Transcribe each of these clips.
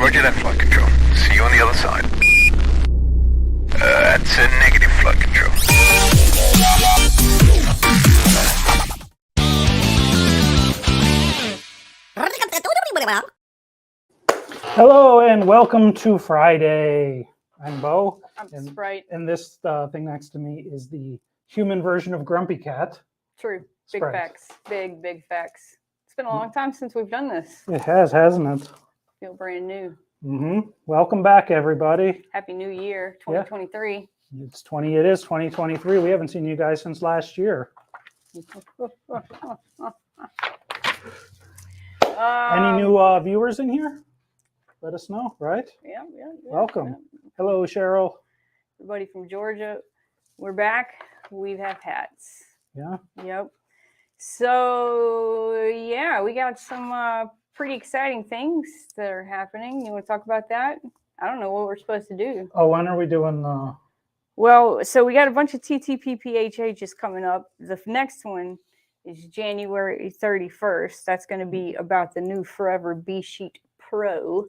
Roger that, flight control. See you on the other side. That's a negative, flight control. Hello and welcome to Friday. I'm Bo. I'm Sprite. And this thing next to me is the human version of Grumpy Cat. True. Big Sprite. facts. Big facts. It's been a long time since we've done this. It has, hasn't it? Feel brand new. Welcome back, everybody. Happy New Year, 2023. It is 2023. We haven't seen you guys since last year. Any new viewers in here? Let us know, right? Yeah. Welcome. Yeah. Hello, Cheryl. Everybody from Georgia. We're back. We have hats. Yeah. Yep. So, yeah, we got some pretty exciting things that are happening. You want to talk about that? I don't know what we're supposed to do. Oh, when are we doing the... Well, so we got a bunch of TTPPHHs coming up. The next one is January 31st. That's going to be about the new Forever B-Sheet Pro.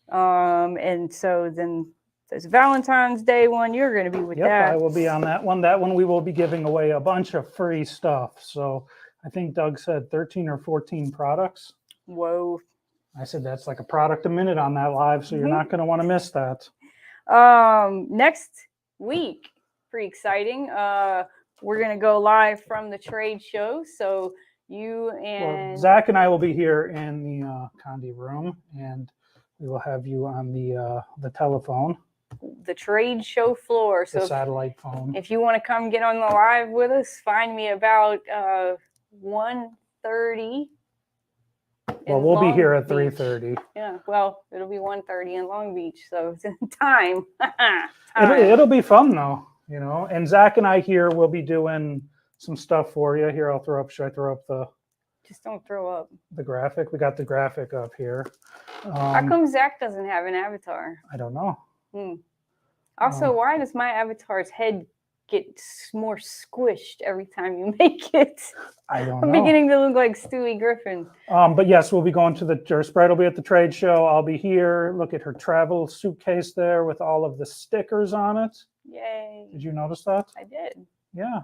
And so then there's Valentine's Day one. You're going to be with that. Yep, I will be on that one. That one we will be giving away a bunch of free stuff. So I think Doug said 13 or 14 products. Whoa. I said that's like a product a minute on that live, so you're not going to want to miss that. Next week, pretty exciting. We're going to go live from the trade show. So you and Zach and I will be here in the Condi room, and we will have you on the telephone, the trade show floor. So the satellite phone. If you want to come get on the live with us, find me about 1:30. Well, we'll be here at 3:30. Yeah, well, it'll be 1:30 in Long Beach, so it's time. It'll be fun though, you know. And Zach and I here will be doing some stuff for you. Here, I'll throw up. Should I throw up the? Just don't throw up. The graphic. We got the graphic up here. How come Zach doesn't have an avatar? I don't know. Also, why does my avatar's head get more squished every time you make it? I don't know. I'm beginning to look like Stewie Griffin. But yes, we'll be going to the Sprite will be at the trade show. I'll be here. Look at her travel suitcase there with all of the stickers on it. Yay. Did you notice that? I did. Yeah.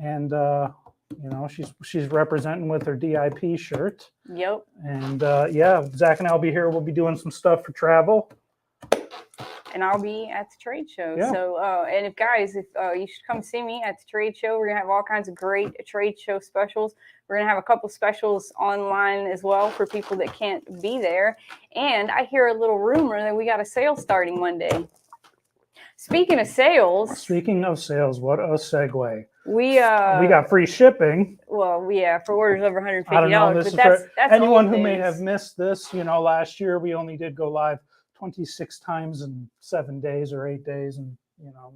And you know, she's representing with her DIP shirt. Yep. And yeah, Zach and I'll be here. We'll be doing some stuff for travel. And I'll be at the trade show. Yeah. So, and if you should come see me at the trade show. We're gonna have all kinds of great trade show specials. We're gonna have a couple specials online as well for people that can't be there. And I hear a little rumor that we got a sale starting Monday. Speaking of sales, what a segue. We got free shipping. Well, yeah, for orders over $150. I don't know. This but is that's anyone who may have missed this. You know, last year we only did go live 26 times in 7 days or 8 days, and you know,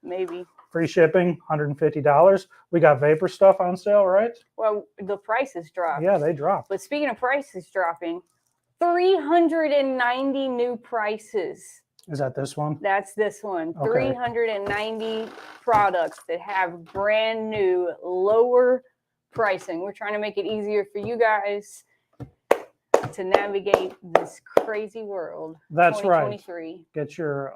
maybe free shipping, $150. We got vapor stuff on sale, right? Well, the prices dropped. Yeah, they dropped. But speaking of prices dropping, 390 new prices. Is that this one? That's this one. Okay. 390 products that have brand new, lower pricing. We're trying to make it easier for you guys to navigate this crazy world. That's right. 2023. Get your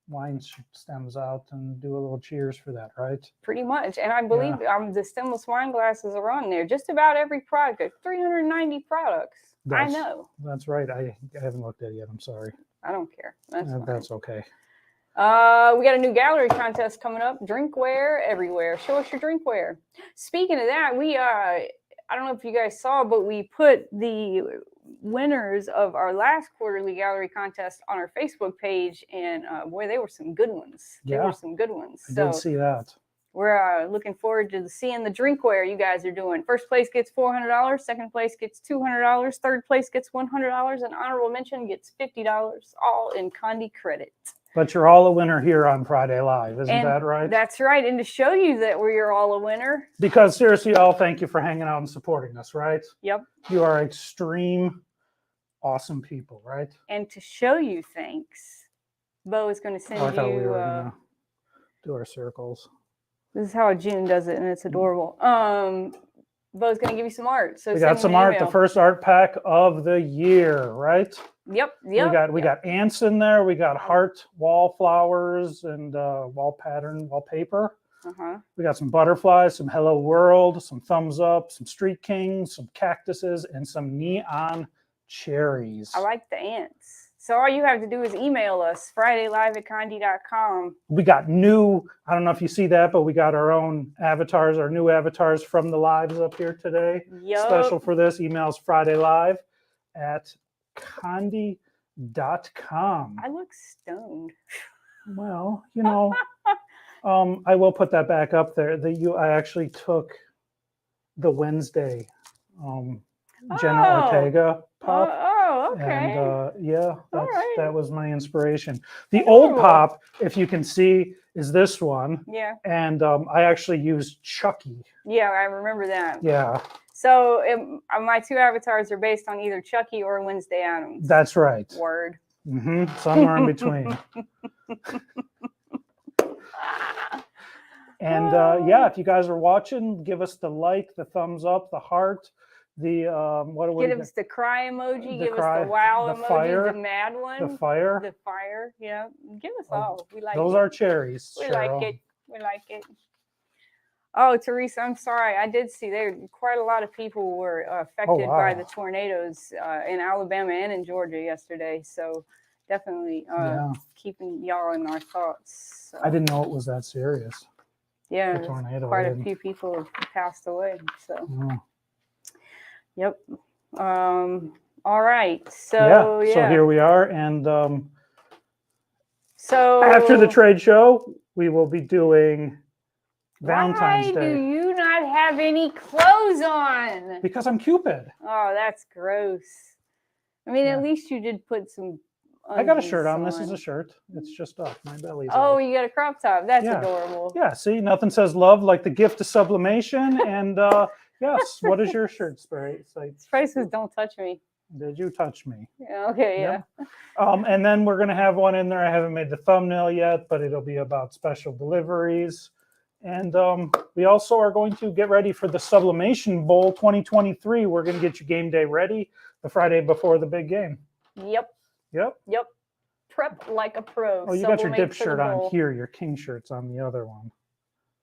wine stems out and do a little cheers for that, right? Pretty much. And I believe the stemless wine glasses are on there. Just about every product. 390 products. I know. That's right. I haven't looked at it yet. I'm sorry. I don't care. That's okay. We got a new gallery contest coming up. Drinkware everywhere. Show us your drinkware. Speaking of that, we I don't know if you guys saw, but we put the winners of our last quarterly gallery contest on our Facebook page, and boy, they were some good ones. Yeah. They were some good ones. I did see that. We're looking forward to seeing the drinkware you guys are doing. First place gets $400. Second place gets $200. Third place gets $100. And honorable mention gets $50, all in Condi credit. But you're all a winner here on Friday Live, isn't that right? That's right. And to show you that we're all a winner. Because seriously, y'all, thank you for hanging out and supporting us, right? Yep. You are extreme, awesome people, right? And to show you thanks, Bo is going to send I thought you. we were going to do our circles. This is how June does it, and it's adorable. Bo's gonna give you some art. So we got some art, the email. first art pack of the year, right? Yep. We got ants in there. We got heart wallflowers and wall paper. We got some butterflies, some hello world, some thumbs up, some street kings, some cactuses, and some neon cherries. I like the ants. So all you have to do is email us, fridaylive@condi.com. We got new, I don't know if you see that, but we got our own avatars, our new avatars from the lives up here today. Yep. Special for this, emails fridaylive@condi.com. I look stoned. Well, you know, I will put that back up there. I actually took the Wednesday Jenna Ortega pop. Oh, okay. And yeah, that was my inspiration. The Ooh. old pop, if you can see, is this one. Yeah. And I actually used Chucky. Yeah, I remember that. Yeah. So my two avatars are based on either Chucky or Wednesday Addams. That's right. Word. Somewhere in between. And yeah, if you guys are watching, give us the like, the thumbs up, the heart, the give us the cry emoji, give us the wow emoji, fire, the mad one, the fire, yeah. Give us all. We like those it. Are cherries. We Cheryl. like it. Oh, Teresa, I'm sorry. I did see there quite a lot of people were affected by the tornadoes in Alabama and in Georgia yesterday. So definitely keeping y'all in our thoughts. So. I didn't know it was that serious. Yeah, tornado, quite a few people have passed away. So, Yep. All right. So So here we are, and so after the trade show, we will be doing Valentine's Day. Why do you not have any clothes on? Because I'm Cupid. Oh, that's gross. I mean, at least you did put some. I got a shirt on. This is a shirt. It's just up. My belly's Oh, out. you got a crop top. That's adorable. Yeah, see, nothing says love like the gift of sublimation. And yes, what is your shirt, Sprite? Sprite says, "Don't touch me." Did you touch me? Yeah, okay, yeah. And then we're going to have one in there. I haven't made the thumbnail yet, but it'll be about special deliveries. And we also are going to get ready for the Sublimation Bowl 2023. We're going to get your game day ready the Friday before the big game. Yep. Prep like a pro. Oh, you got your dip shirt on here. Your king shirt's on the other one.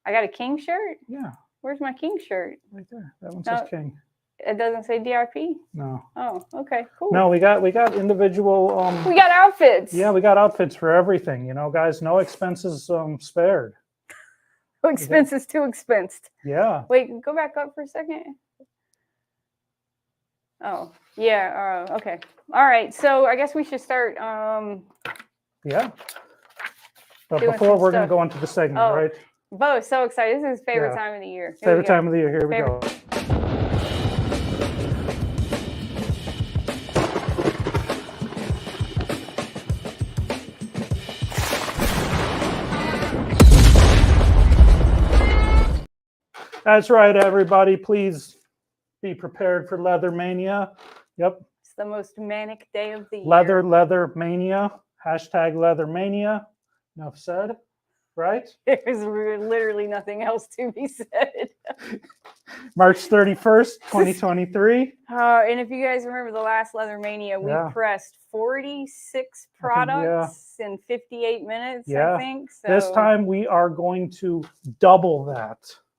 I got a king shirt? Yeah. Where's my king shirt? Right there. That one says king. It doesn't say DRP? No. Oh, okay, cool. No, we got individual. We got outfits. Yeah, we got outfits for everything. You know, guys, no expenses spared. No expenses too expensed. Yeah. Wait, go back up for a second. Oh, yeah. Okay. All right. So I guess we should start. Yeah. But before we're going to go into the segment, right? Bo is so excited. This is his favorite time of the year. Favorite time of the year. Here we go. That's right, everybody. Please be prepared for Leathermania. Yep. It's the most manic day of the year. Leathermania. Hashtag Leathermania. Enough said. Right? There's literally nothing else to be said. March 31st, 2023. And if you guys remember the last Leathermania, we pressed 46 products in 58 minutes, I think. So this time we are going to double that.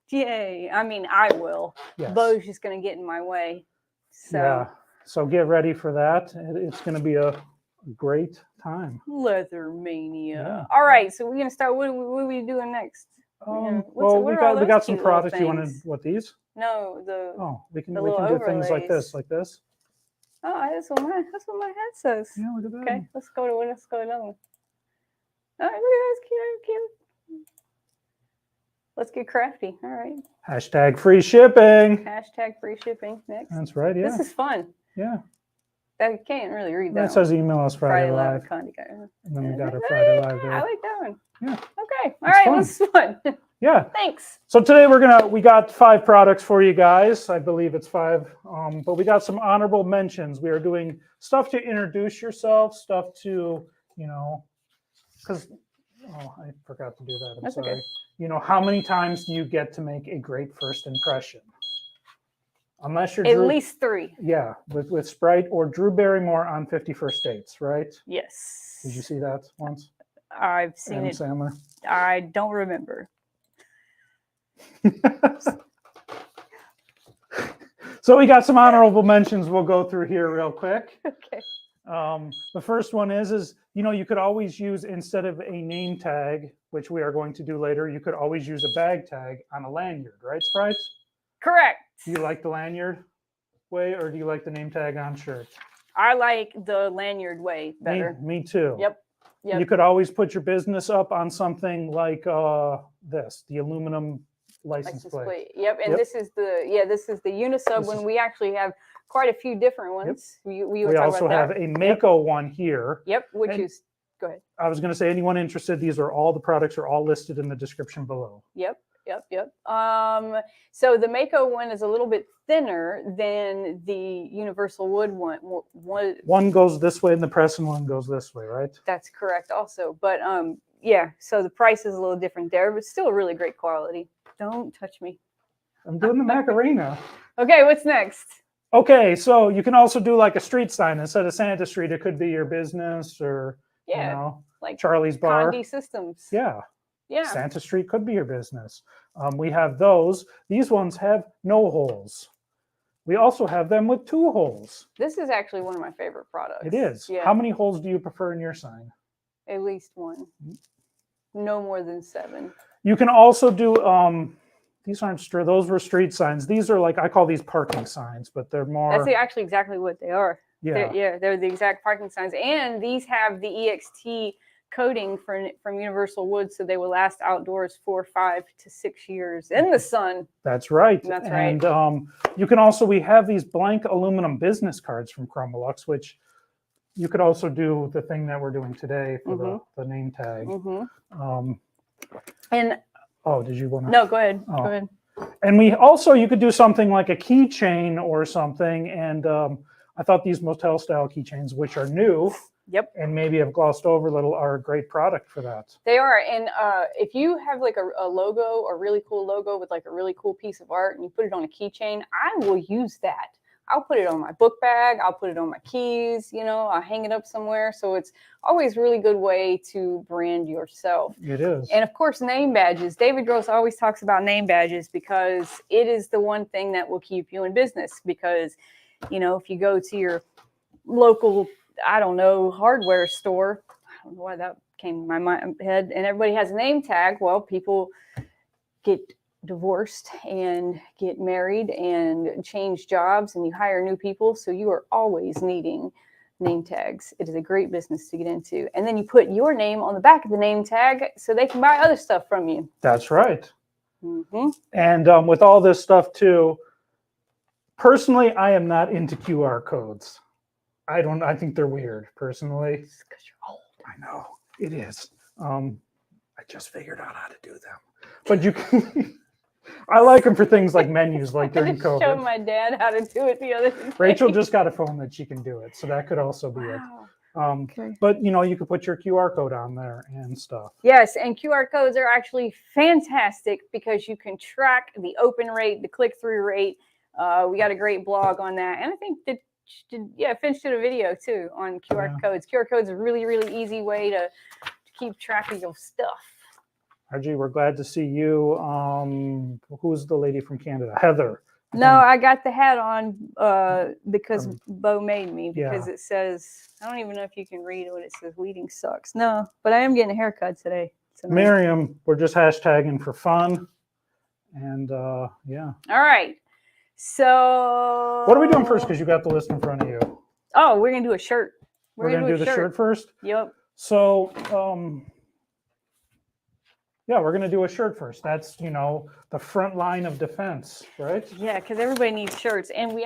Yay. I mean, I will. Yes. Bo's just going to get in my way. So. Yeah. So get ready for that. It's going to be a great time. Leathermania. Yeah. All right. So we're going to start. What are we doing next? Well, we got some products. You want to, this? No, we can do things like this. Oh, that's what my head says. Yeah, look at that. Okay, let's go to another one. All right, look at that, cute. Let's get crafty. All right. Hashtag free shipping. Hashtag free shipping. Next. That's right. Yeah. This is fun. Yeah. I can't really read that. It says email us Friday Live. And then we got our Friday Live there. I like that one. Yeah. Okay. All right. This is fun. Yeah. Thanks. So today we got 5 products for you guys. I believe it's 5. But we got some honorable mentions. We are doing stuff to introduce yourself, stuff to, because I forgot to do that. I'm sorry. Okay. How many times do you get to make a great first impression? Unless you're At least 3. Yeah, with Sprite or Drew Barrymore on 51st Dates, right? Yes. Did you see that once? I've seen Adam it. Sandler. I don't remember. So we got some honorable mentions we'll go through here real quick. Okay. The first one is you could always use, instead of a name tag, which we are going to do later, you could always use a bag tag on a lanyard, right, Sprite? Correct. Do you like the lanyard way, or do you like the name tag on shirt? I like the lanyard way better. Me too. Yep. You could always put your business up on something like the aluminum license plate. Yep. And this is the Unisub one. We actually have quite a few different ones. Yep. We also have a Mako one here. Yep. Go ahead. I was going to say, anyone interested, the products are all listed in the description below. Yep. So the Mako one is a little bit thinner than the Universal Wood one. One goes this way and the Preston one goes this way, right? That's correct also. But so the price is a little different there, but still really great quality. Don't touch me. I'm doing the Macarena. Okay, what's next? Okay, so you can also do like a street sign. Instead of Santa Street, it could be your business or like Charlie's Bar. Condi Systems. Yeah. Yeah. Santa Street could be your business. We have those. These ones have no holes. We also have them with 2 holes. This is actually one of my favorite products. It is. Yeah. How many holes do you prefer in your sign? At least 1. No more than 7. You can also do, these aren't street, those were street signs. These are like, I call these parking signs, but they're more. That's actually exactly what they are. Yeah. They're the exact parking signs. And these have the EXT coating from Universal Wood, so they will last outdoors 4, 5 to 6 years in the sun. That's right. That's right. And you can also, we have these blank aluminum business cards from Chromolux, which you could also do the thing that we're doing today for the name tag. And did you want to? No, go ahead. Go ahead. And you could do something like a keychain or something. And I thought these motel style keychains, which are new, and maybe have glossed over a little, are a great product for that. They are. And if you have like a logo, a really cool logo with like a really cool piece of art, and you put it on a keychain, I will use that. I'll put it on my book bag. I'll put it on my keys. I'll hang it up somewhere. So it's always a really good way to brand yourself. It is. And of course, name badges. David Gross always talks about name badges because it is the one thing that will keep you in business. Because, if you go to your local, hardware store, I don't know why that came to my head, and everybody has a name tag. Well, people get divorced and get married and change jobs, and you hire new people, so you are always needing name tags. It is a great business to get into. And then you put your name on the back of the name tag so they can buy other stuff from you. That's right. And with all this stuff too, personally, I am not into QR codes. I think they're weird, personally. It's because you're old. I know, it is. I just figured out how to do them. But you can... I like them for things like menus, like during COVID. I showed my dad how to do it the other day. Rachel just got a phone that she can do it, so that could also be it. But you could put your QR code on there and stuff. Yes, and QR codes are actually fantastic because you can track the open rate, the click-through rate. We got a great blog on that, and I think Finch did a video too on QR codes. QR codes are a really, really easy way to keep track of your stuff. Archie, we're glad to see you. Who's the lady from Canada? Heather. No, I got the hat on because Bo made me, because it says, I don't even know if you can read what it says, weeding sucks. No, but I am getting a haircut today. Miriam, we're just hashtagging for fun. And yeah. All right. So what are we doing first? Because you got the list in front of you. Oh, we're going to do a shirt. We're going to do the shirt first? Yep. So, yeah, we're going to do a shirt first. That's, the front line of defense, right? Yeah, because everybody needs shirts. And we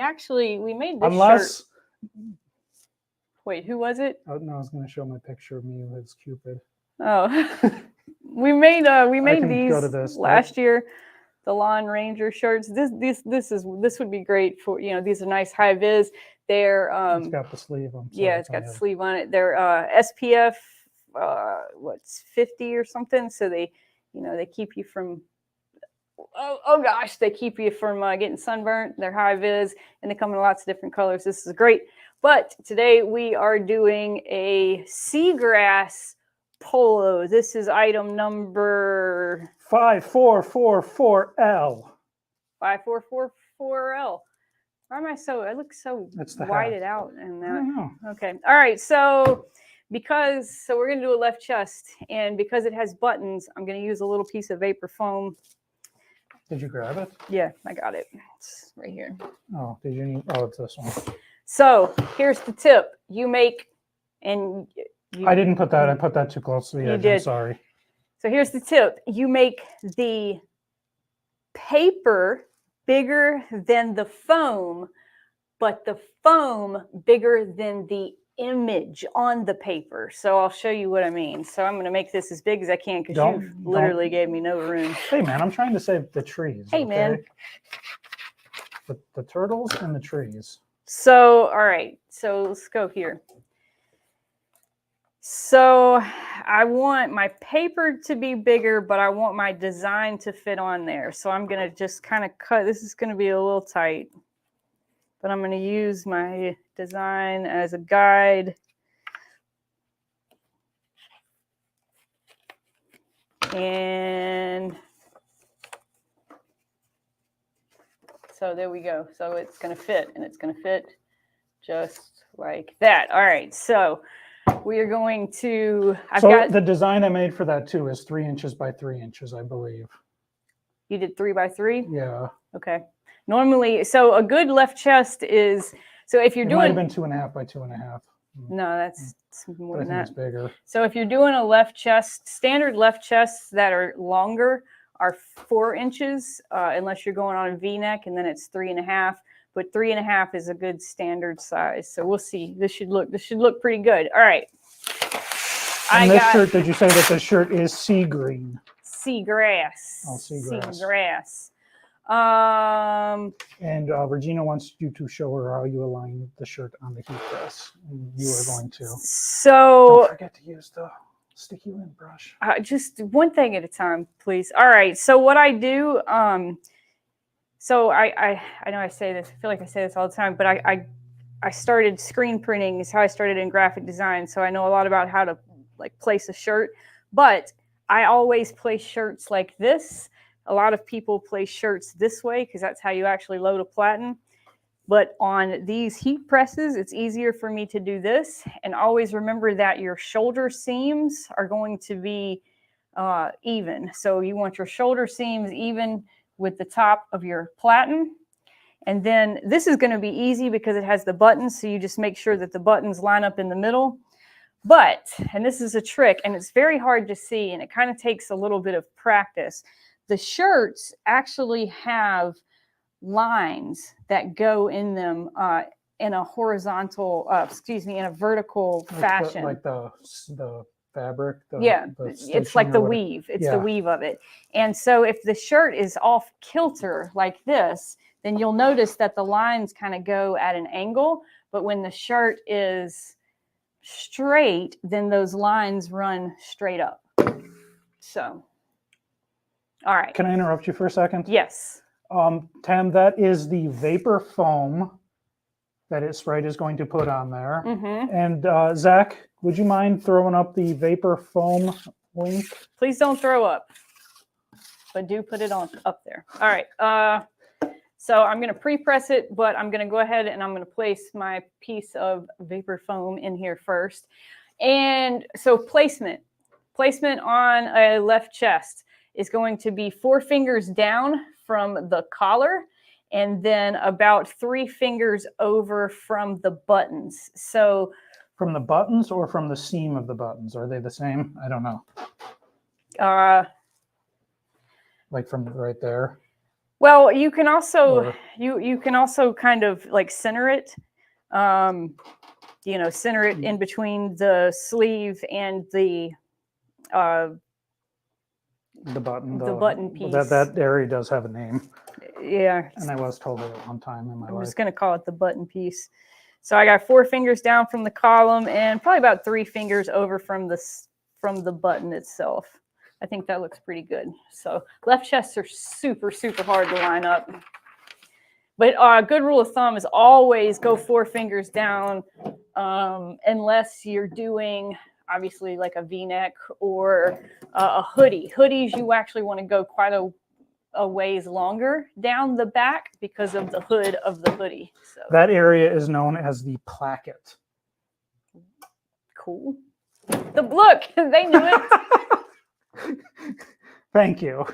made this shirt. Wait, who was it? Oh, no, I was going to show my picture of me as Cupid. Oh, we made these last year, the Lawn Ranger shirts. This would be great for, these are nice high vis. They're it's got the sleeve on. It's got the sleeve on it. They're SPF 50 or something, so they keep you from oh gosh, they keep you from getting sunburnt. They're high vis, and they come in lots of different colors. This is great. But today we are doing a seagrass polo. This is item number 5444L. 5444L. Why am I so? I look so whited out and that. I don't know. Okay. All right. So we're gonna do a left chest, and because it has buttons, I'm gonna use a little piece of vapor foam. Did you grab it? Yeah, I got it. It's right here. Oh, did you need? Oh, it's this one. So here's the tip. You make, and I didn't put that. I put that too close to the edge. I'm sorry. So here's the tip. You make the paper bigger than the foam, but the foam bigger than the image on the paper. So I'll show you what I mean. So I'm going to make this as big as I can because you literally gave me no room. Hey, man, I'm trying to save the trees. Hey, man. The turtles and the trees. So, all right. So let's go here. So I want my paper to be bigger, but I want my design to fit on there. So I'm going to just kind of cut. This is going to be a little tight, but I'm going to use my design as a guide. And so there we go. So it's going to fit, and it's going to fit just like that. All right. So we are going to. The design I made for that too is 3 inches by 3 inches, I believe. You did 3 by 3? Yeah. Okay. Normally, so a good left chest is. So if you're doing. It might have been 2.5 by 2.5. No, that's more than that. It's bigger. So if you're doing a left chest, standard left chests that are longer are 4 inches, unless you're going on a V-neck, and then it's 3.5. But 3.5 is a good standard size. So we'll see. This should look pretty good. All right. And this shirt, did you say that the shirt is sea green? Seagrass. Oh, seagrass. Seagrass. And Regina wants you to show her how you align the shirt on the heat press. And you are going to. So don't forget to use the sticky lint brush. Just one thing at a time, please. All right. So what I do, so I know I say this, I feel like I say this all the time, but I started screen printing is how I started in graphic design. So I know a lot about how to like place a shirt, but I always place shirts like this. A lot of people place shirts this way because that's how you actually load a platen. But on these heat presses, it's easier for me to do this. And always remember that your shoulder seams are going to be even. So you want your shoulder seams even with the top of your platen. And then this is going to be easy because it has the buttons. So you just make sure that the buttons line up in the middle. But, and this is a trick, and it's very hard to see, and it kind of takes a little bit of practice. The shirts actually have lines that go in them in a horizontal, in a vertical fashion. Like the fabric? It's like the weave. It's the weave of it. And so if the shirt is off kilter like this, then you'll notice that the lines kind of go at an angle. But when the shirt is straight, then those lines run straight up. So, all right. Can I interrupt you for a second? Yes. Tam, that is the vapor foam that Sprite is going to put on there. Mm-hmm. And Zach, would you mind throwing up the vapor foam link? Please don't throw up, but do put it on up there. All right. So I'm going to pre-press it, but I'm going to go ahead and I'm going to place my piece of vapor foam in here first. And so placement on a left chest is going to be 4 fingers down from the collar and then about 3 fingers over from the buttons. So from the buttons or from the seam of the buttons? Are they the same? I don't know. Like from right there? Well, you can also you can also kind of like center it, center it in between the sleeve and the button piece. That area does have a name. Yeah. And I was told it at one time in my life. I'm just going to call it the button piece. So I got 4 fingers down from the column and probably about 3 fingers over from the button itself. I think that looks pretty good. So left chests are super, super hard to line up. But a good rule of thumb is always go 4 fingers down unless you're doing, obviously, like a V-neck or a hoodie. Hoodies, you actually want to go quite a ways longer down the back because of the hood of the hoodie. So that area is known as the placket. Cool. Look, they knew it. Thank you.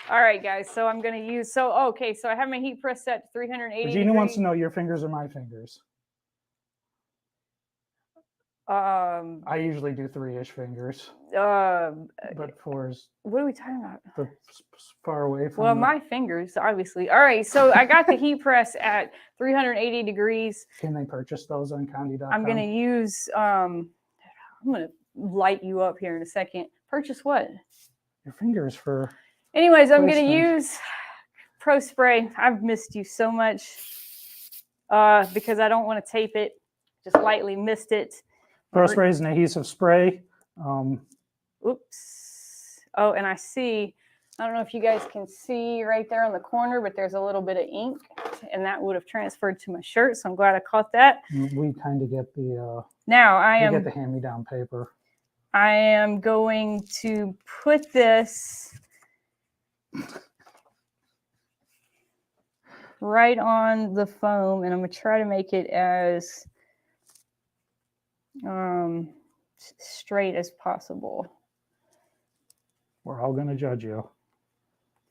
All right, guys. So I'm going to use, so I have my heat press set to 380 Gina wants to know your fingers or my fingers. I usually do 3-ish fingers. But 4 is. What are we talking about? Far away from. Well, my fingers, obviously. All right. So I got the heat press at 380 degrees. Can they purchase those on Condi.com? I'm going to use, I'm going to light you up here in a second. Purchase what? Your fingers for. Anyways, I'm going to use Pro Spray. I've missed you so much because I don't want to tape it. Just lightly missed it. Pro Spray is an adhesive spray. Oops. Oh, and I see, I don't know if you guys can see right there on the corner, but there's a little bit of ink, and that would have transferred to my shirt, so I'm glad I caught that. We kind of get the get the hand-me-down paper. I am going to put this right on the foam, and I'm going to try to make it as straight as possible. We're all going to judge you.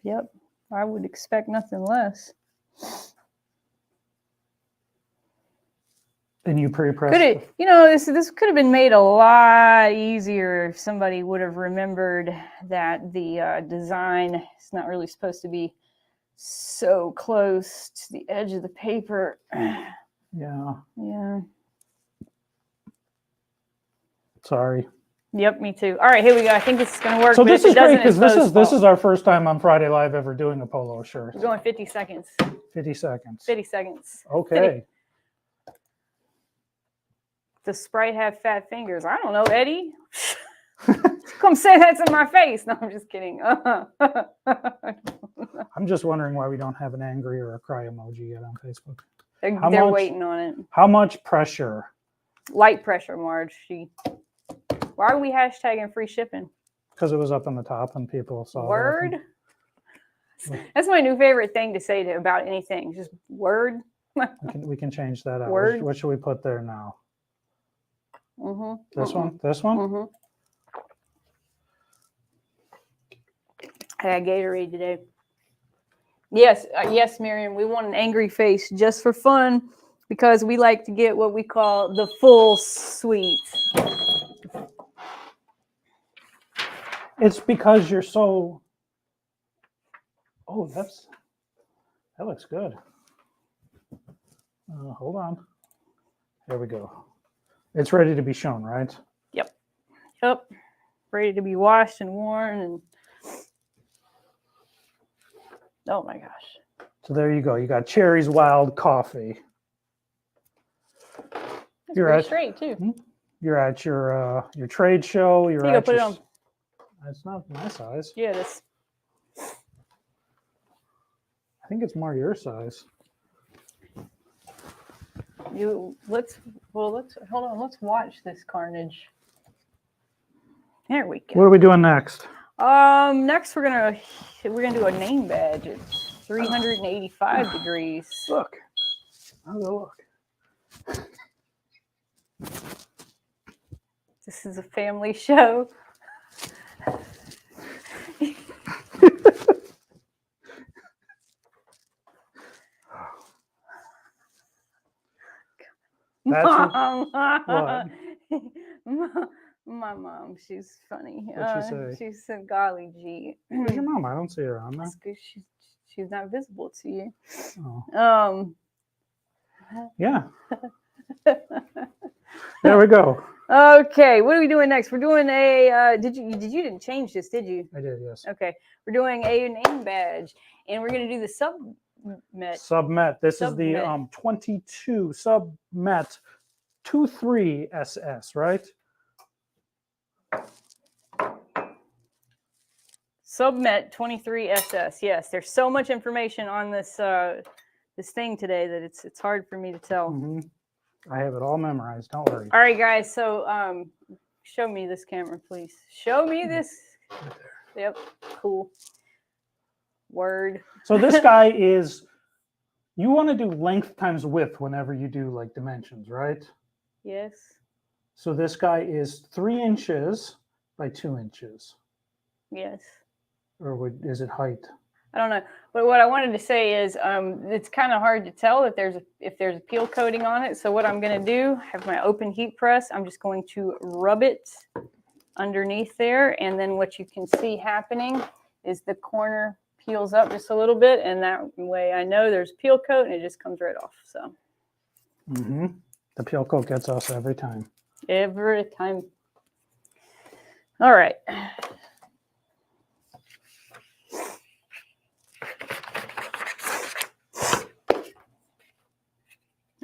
Yep, I would expect nothing less. And you pre-pressed. Could it, this could have been made a lot easier if somebody would have remembered that the design is not really supposed to be so close to the edge of the paper. Yeah. Yeah. Sorry. Yep, me too. All right, here we go. I think this is going to work. So this is great because this is our our first time on Friday Live ever doing a polo shirt. We're going 50 seconds. 50 seconds. 50 seconds. Okay. 50. Does Sprite have fat fingers? I don't know, Eddie. Come say that to my face. No, I'm just kidding. I'm just wondering why we don't have an angry or a cry emoji yet on Facebook. They're waiting on it. How much pressure? Light pressure, Marge. Why are we hashtagging free shipping? Because it was up on the top and people saw Word? That's my new favorite thing to say about anything. Just word. we can change that out. Word. What should we put there now? Mm-hmm. This one? This one? Mm-hmm. I had Gatorade today. Yes, yes, Miriam. We want an angry face just for fun because we like to get what we call the full suite. It's because you're so. Oh, that looks good. Hold on. There we go. It's ready to be shown, right? Yep. Yep. Ready to be washed and worn and. Oh my gosh. So there you go. You got Cherry's Wild Coffee. That's pretty straight too. You're at your trade show. You're at put it on. It's not my size. Yeah, it is. I think it's more your size. Let's hold on. Let's watch this carnage. There we go. What are we doing next? Next we're gonna do a name badge at 385 degrees. Look. Have a look. This is a family show. Mom. What? My mom, she's funny. What'd she say? She said, "Golly gee." Where's your mom? I don't see her on there. That's good. She's not visible to you. Oh. Yeah. There we go. Okay, what are we doing next? We're doing a. You didn't change this, did you? I did, yes. Okay, we're doing a name badge, and we're gonna do the submet. Submet. This is the 22 Submet 23SS, right? Submet 23SS. Yes, there's so much information on this this thing today that it's hard for me to tell. Mm-hmm. I have it all memorized. Don't worry. All right, guys. So show me this camera, please. Show me this. Right there. Yep. Cool. Word. So this guy is, you want to do length times width whenever you do like dimensions, right? Yes. So this guy is 3 inches by 2 inches. Yes. Or is it height? I don't know. But what I wanted to say is it's kind of hard to tell if there's a peel coating on it. So what I'm going to do, have my open heat press. I'm just going to rub it underneath there. And then what you can see happening is the corner peels up just a little bit. And that way I know there's peel coat and it just comes right off. So. Mm-hmm. The peel coat gets us every time. Every time. All right.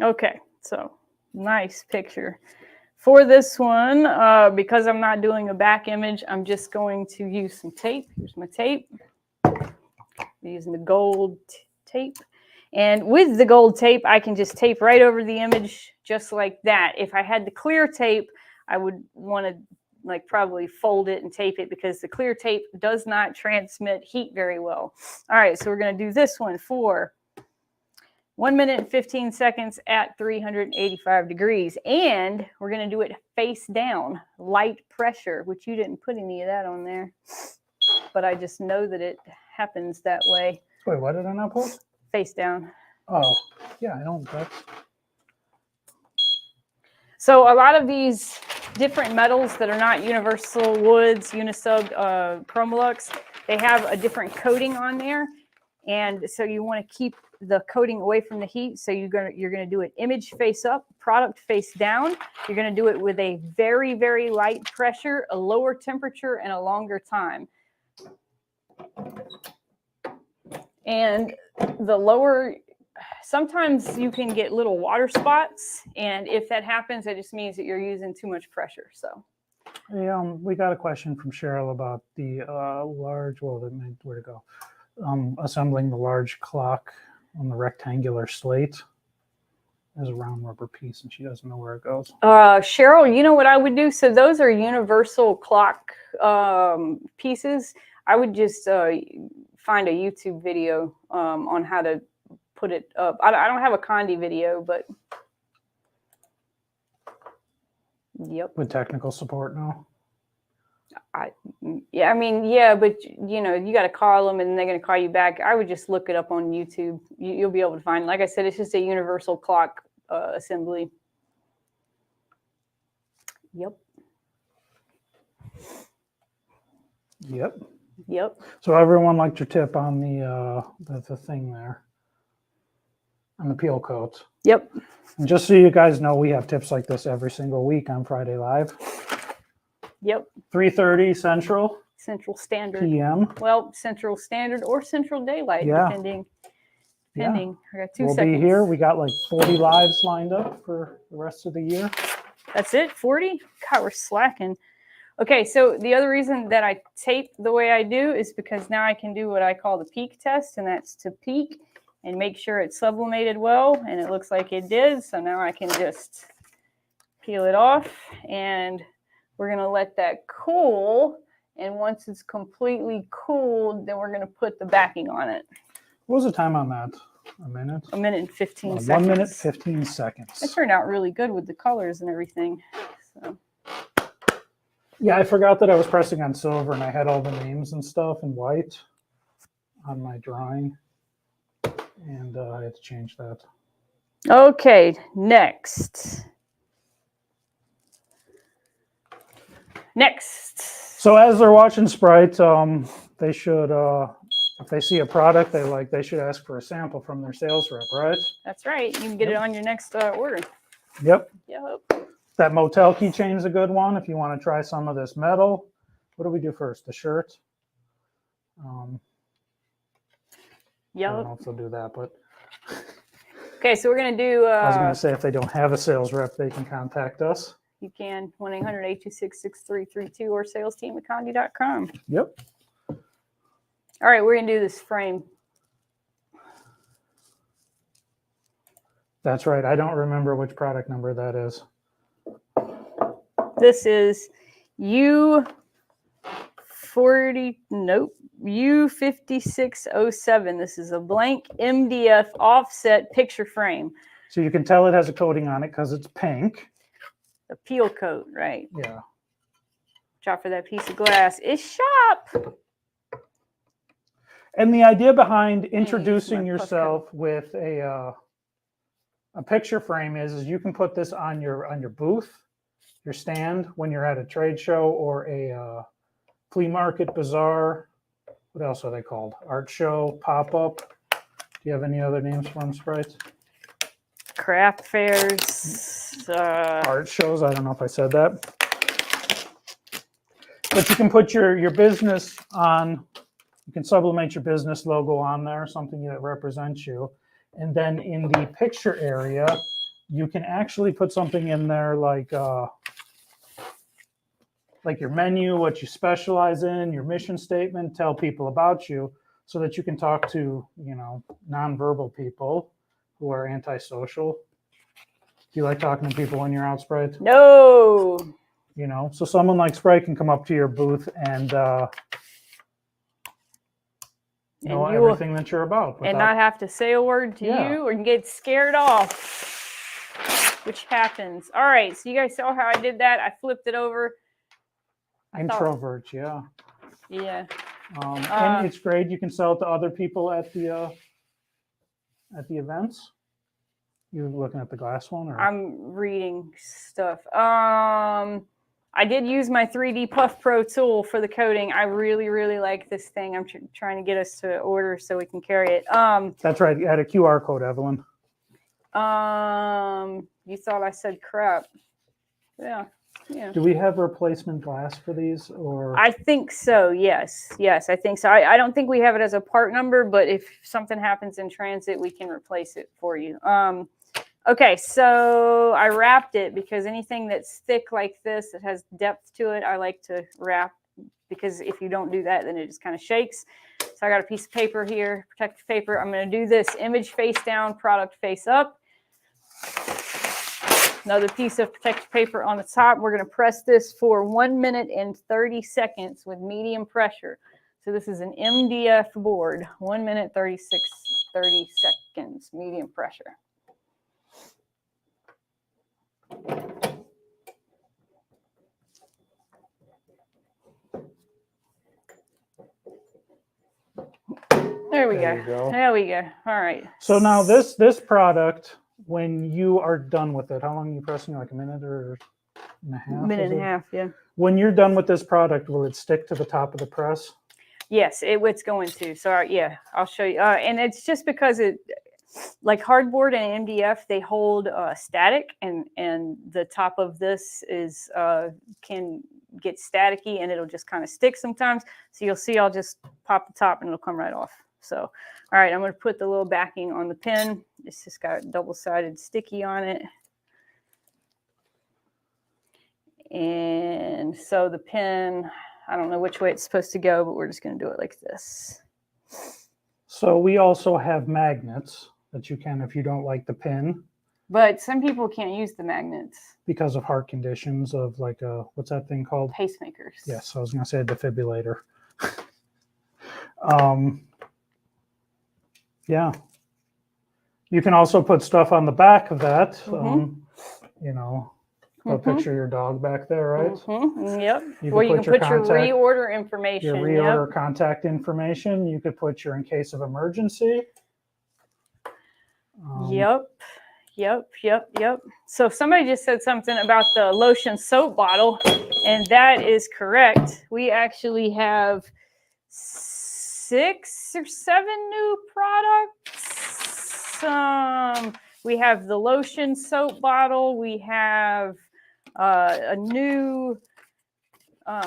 Okay, so nice picture. For this one, because I'm not doing a back image, I'm just going to use some tape. Here's my tape. I'm using the gold tape. And with the gold tape, I can just tape right over the image just like that. If I had the clear tape, I would want to like probably fold it and tape it because the clear tape does not transmit heat very well. All right, so we're going to do this one for 1 minute and 15 seconds at 385 degrees. And we're going to do it face down, light pressure, which you didn't put any of that on there. But I just know that it happens that way. Wait, what did I not put? Face down. Oh, yeah, I don't. So a lot of these different metals that are not universal woods, unisub, Promolux, they have a different coating on there. And so you want to keep the coating away from the heat. So you're gonna do it image face up, product face down. You're gonna do it with a very, very light pressure, a lower temperature, and a longer time. And the lower, sometimes you can get little water spots, and if that happens, it just means that you're using too much pressure. So. We got a question from Cheryl about the large. Well, where to go? Assembling the large clock on the rectangular slate. There's a round rubber piece and she doesn't know where it goes. Cheryl, you know what I would do? So those are universal clock pieces. I would just find a YouTube video on how to put it up. I don't have a Condi video, but yep. With technical support now? Yeah, I mean, yeah, but you know, you got to call them and they're going to call you back. I would just look it up on YouTube. You'll be able to find it. Like I said, it's just a universal clock assembly. Yep. Yep. Yep. So everyone liked your tip on the thing there, on the peel coat. Yep. And just so you guys know, we have tips like this every single week on Friday Live. Yep. 3:30 Central Standard PM. Well, Central Standard or Central Daylight, depending. Yeah. I got 2 We'll seconds. be here. We got like 40 lives lined up for the rest of the year. That's it? 40? God, we're slacking. Okay, so the other reason that I tape the way I do is because now I can do what I call the peak test, and that's to peak and make sure it's sublimated well, and it looks like it did. So now I can just peel it off, and we're going to let that cool. And once it's completely cooled, then we're going to put the backing on it. What was the time on that? A minute? 1 minute and 15 seconds. 1 minute, 15 seconds. It turned out really good with the colors and everything. So. Yeah, I forgot that I was pressing on silver and I had all the names and stuff in white on my drawing. And I had to change that. Okay, next. So as they're watching Sprite, they should, if they see a product they like, they should ask for a sample from their sales rep, right? That's right. You can get it on your next order. Yep. Yep. That motel keychain is a good one if you want to try some of this metal. What do we do first? The shirt? Yep. I don't know if they'll do that, but... Okay, so we're going to do... I was going to say, if they don't have a sales rep, they can contact us. You can, 1-800-826-6332 or salesteam@condi.com. Yep. All right, we're going to do this frame. That's right. I don't remember which product number that is. This is U5607. This is a blank MDF offset picture frame. So you can tell it has a coating on it because it's pink. A peel coat, right? Yeah. Watch out for that piece of glass. It's sharp. And the idea behind introducing yourself with a picture frame is you can put this on your booth, your stand when you're at a trade show or a flea market, bazaar. What else are they called? Art show, pop-up. Do you have any other names for them, Sprites? Craft fairs. Art shows. I don't know if I said that. But you can put your business on, you can sublimate your business logo on there, something that represents you. And then in the picture area, you can actually put something in there like your menu, what you specialize in, your mission statement, tell people about you so that you can talk to, nonverbal people who are antisocial. Do you like talking to people when you're out, Sprite? No. So someone like Sprite can come up to your booth and know everything that you're about. And not have to say a word to you or get scared off, which happens. All right, so you guys saw how I did that. I flipped it over. Introvert, yeah. Yeah. And it's great. You can sell it to other people at the events. You looking at the glass one? Or? I'm reading stuff. I did use my 3D Puff Pro tool for the coating. I really, really like this thing. I'm trying to get us to order so we can carry it. That's right. You had a QR code, Evelyn. You thought I said crap. Yeah. Yeah. Do we have replacement glass for these, or? I think so. Yes, I think so. I don't think we have it as a part number, but if something happens in transit, we can replace it for you. Okay, so I wrapped it because anything that's thick like this, it has depth to it, I like to wrap, because if you don't do that, then it just kind of shakes. So I got a piece of paper here, protective paper. I'm going to do this image face down, product face up. Another piece of protective paper on the top. We're going to press this for 1 minute and 30 seconds with medium pressure. So this is an MDF board, 1 minute, 30 seconds, medium pressure. There we go. There we go. All right. So now this product, when you are done with it, how long are you pressing? Like a minute or and a half? Minute and a half, yeah. When you're done with this product, will it stick to the top of the press? Yes, it's going to. So yeah, I'll show you. And it's just because like hardboard and MDF, they hold static, and the top of this is can get staticky, and it'll just kind of stick sometimes. So you'll see, I'll just pop the top and it'll come right off. So, all right, I'm going to put the little backing on the pen. It's just got double-sided sticky on it. And so the pen, I don't know which way it's supposed to go, but we're just going to do it like this. So we also have magnets that you can, if you don't like the pin. But some people can't use the magnets. Because of heart conditions, of like what's that thing called? Pacemakers. Yes, I was going to say a defibrillator. Yeah. You can also put stuff on the back of that. A picture of your dog back there, right? Yep. You can put your reorder information. Your reorder contact information. You could put your in case of emergency. Yep. So somebody just said something about the lotion soap bottle, and that is correct. We actually have 6 or 7 new products. We have the lotion soap bottle. We have a new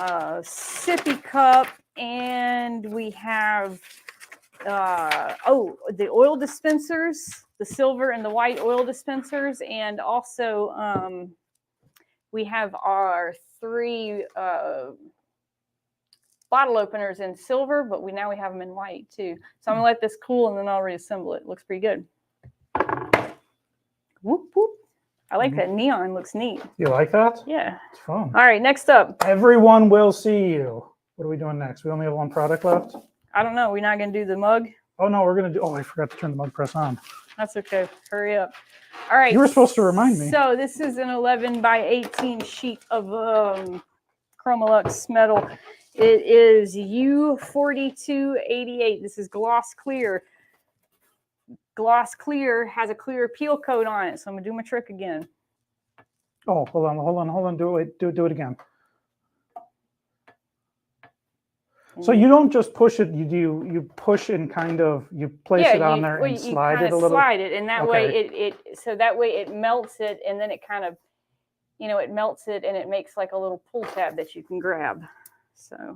sippy cup, and we have the oil dispensers, the silver and the white oil dispensers, and also we have our 3 bottle openers in silver, but now we have them in white too. So I'm gonna let this cool and then I'll reassemble it. Looks pretty good. Whoop, whoop. I like that neon. Looks neat. You like that? Yeah. It's fun. All right, next up. Everyone will see you. What are we doing next? We only have one product left? I don't know. We're not going to do the mug? Oh, no, we're going to do... Oh, I forgot to turn the mug press on. That's okay. Hurry up. All right. You were supposed to remind me. So this is an 11 by 18 sheet of Chromolux metal. It is U4288. This is gloss clear. Gloss clear has a clear peel coat on it. So I'm going to do my trick again. Oh, hold on. Do it again. So you don't just push it. You push and kind of you place it on there and slide it a little. Slide it, and that way it melts it, and then it kind of, it melts it, and it makes like a little pull tab that you can grab. So.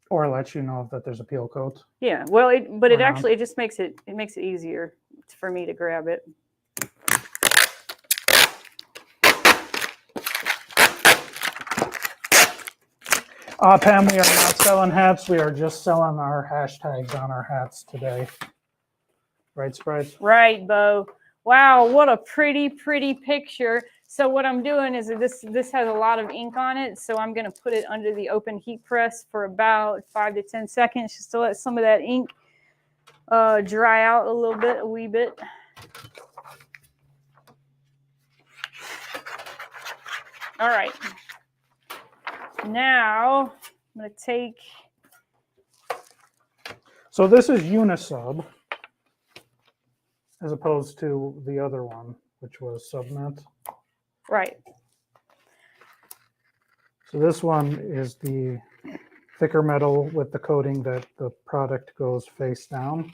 Or lets you know that there's a peel coat. Yeah. Well, it just makes it easier for me to grab it. Pam, we are not selling hats. We are just selling our hashtags on our hats today. Right, Sprite? Right, Bo. Wow, what a pretty, pretty picture. So what I'm doing is this has a lot of ink on it, so I'm going to put it under the open heat press for about 5 to 10 seconds just to let some of that ink dry out a wee bit. All right. Now I'm going to take. So this is Unisub, as opposed to the other one, which was Submit. Right. So this one is the thicker metal with the coating that the product goes face down.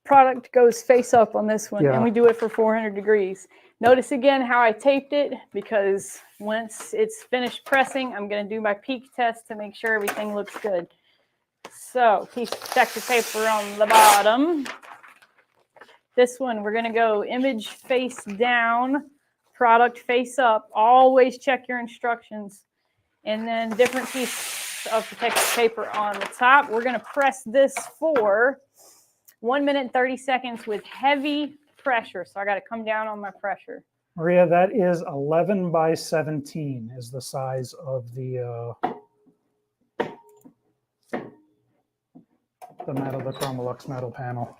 Product goes face up on this one, yeah. And we do it for 400 degrees. Notice again how I taped it, because once it's finished pressing, I'm going to do my peak test to make sure everything looks good. So, piece of protective paper on the bottom. This one, we're going to go image face down, product face up. Always check your instructions. And then different piece of protective paper on the top. We're going to press this for 1 minute and 30 seconds with heavy pressure. So I got to come down on my pressure. Maria, that is 11 by 17 is the size of the Chromolux metal panel.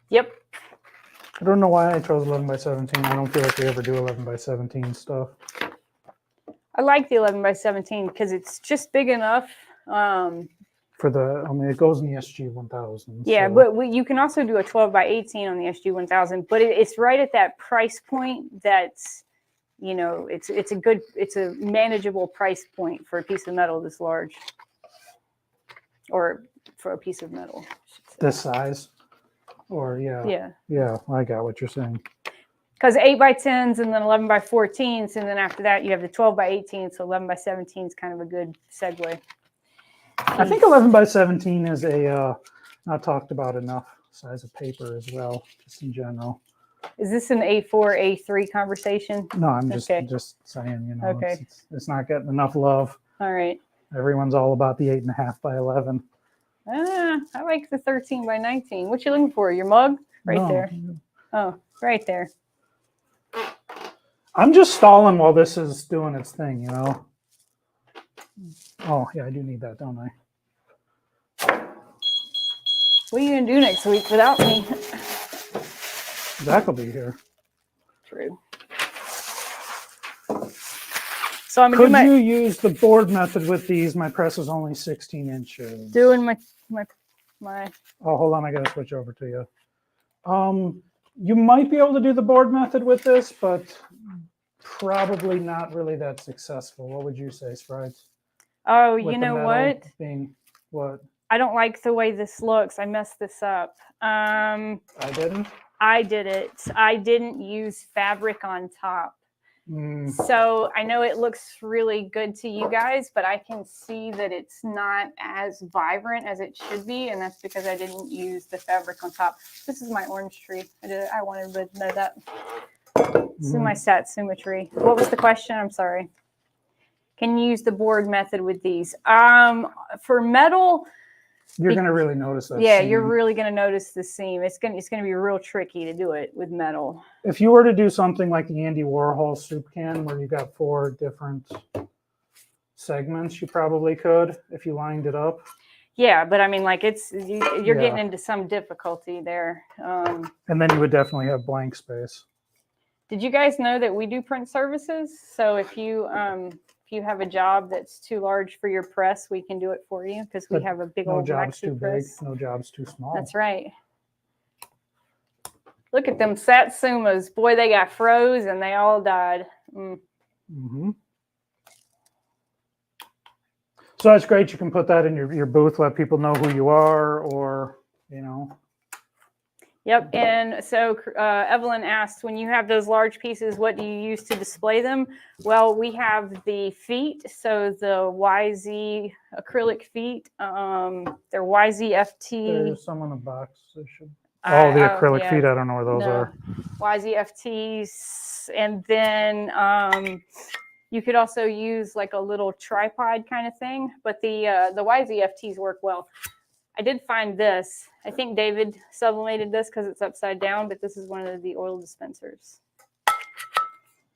Yep. I don't know why I chose 11 by 17. I don't feel like we ever do 11 by 17 stuff. I like the 11 by 17 because it's just big enough. For the, I mean, it goes in the SG 1000. Yeah, so. but you can also do a 12 by 18 on the SG 1000. But it's right at that price point that's, it's a manageable price point for a piece of metal this large, or for a piece of metal. This size. Or yeah, I got what you're saying. Because 8 by 10s and then 11 by 14s, and then after that you have the 12 by 18, so 11 by 17 is kind of a good segue. I think 11 by 17 is a not talked about enough size of paper as well, just in general. Is this an A4, A3 conversation? No, I'm just saying, okay. It's not getting enough love. All right. Everyone's all about the 8.5 by 11. I like the 13 by 19. What you looking for? Your mug? Right there. Oh, right there. I'm just stalling while this is doing its thing, Oh, yeah, I do need that, don't I? What are you going to do next week without me? Zach will be here. True. So I'm Could you use the board method with these? My press is only 16 inches. Doing my. Oh, hold on. I got to switch over to you. You might be able to do the board method with this, but probably not really that successful. What would you say, Sprite? Oh, you know what? What? I don't like the way this looks. I messed this up. I didn't? I did it. I didn't use fabric on top. So I know it looks really good to you guys, but I can see that it's not as vibrant as it should be, and that's because I didn't use the fabric on top. This is my orange tree. I wanted everybody to know that. This is my Satsuma tree. What was the question? I'm sorry. Can you use the board method with these? For metal, you're going to really notice that. Yeah, seam. you're really going to notice the seam. It's going to be real tricky to do it with metal. If you were to do something like the Andy Warhol soup can, where you got 4 different segments, you probably could if you lined it up. Yeah, but I mean, like you're getting into some difficulty there. And then you would definitely have blank space. Did you guys know that we do print services? So if you have a job that's too large for your press, we can do it for you because we have a big old Maxi press. No job's too small. That's right. Look at them Satsumas. Boy, they got froze and they all died. So that's great. You can put that in your booth, let people know who you are, or, you know. Yep. And so Evelyn asked, when you have those large pieces, what do you use to display them? Well, we have the feet. So the YZ acrylic feet, they're YZFT. There's some in the box. The acrylic feet. I don't know where those are. YZFTs. And then you could also use like a little tripod kind of thing. But the YZFTs work well. I did find this. I think David sublimated this because it's upside down, but this is one of the oil dispensers.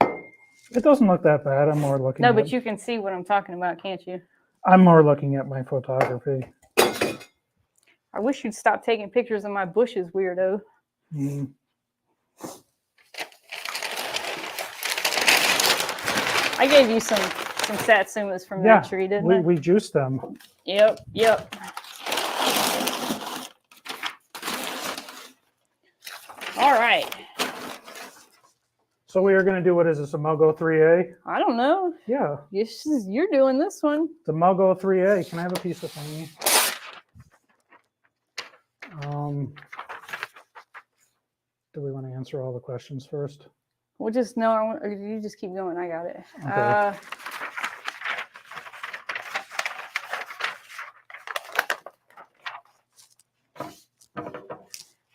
It doesn't look that bad. I'm more looking No, but you can see what I'm talking about, can't you? I'm more looking at my photography. I wish you'd stop taking pictures of my bushes, weirdo. I gave you some Satsumas from that tree, didn't I? We juiced them. Yep. All right. So we are going to do, what is this, a Mugo 3A? I don't know. Yeah. You're doing this one. The Mugo 3A. Can I have a piece of thingy? Do we want to answer all the questions first? Well, you just keep going. I got it. Okay.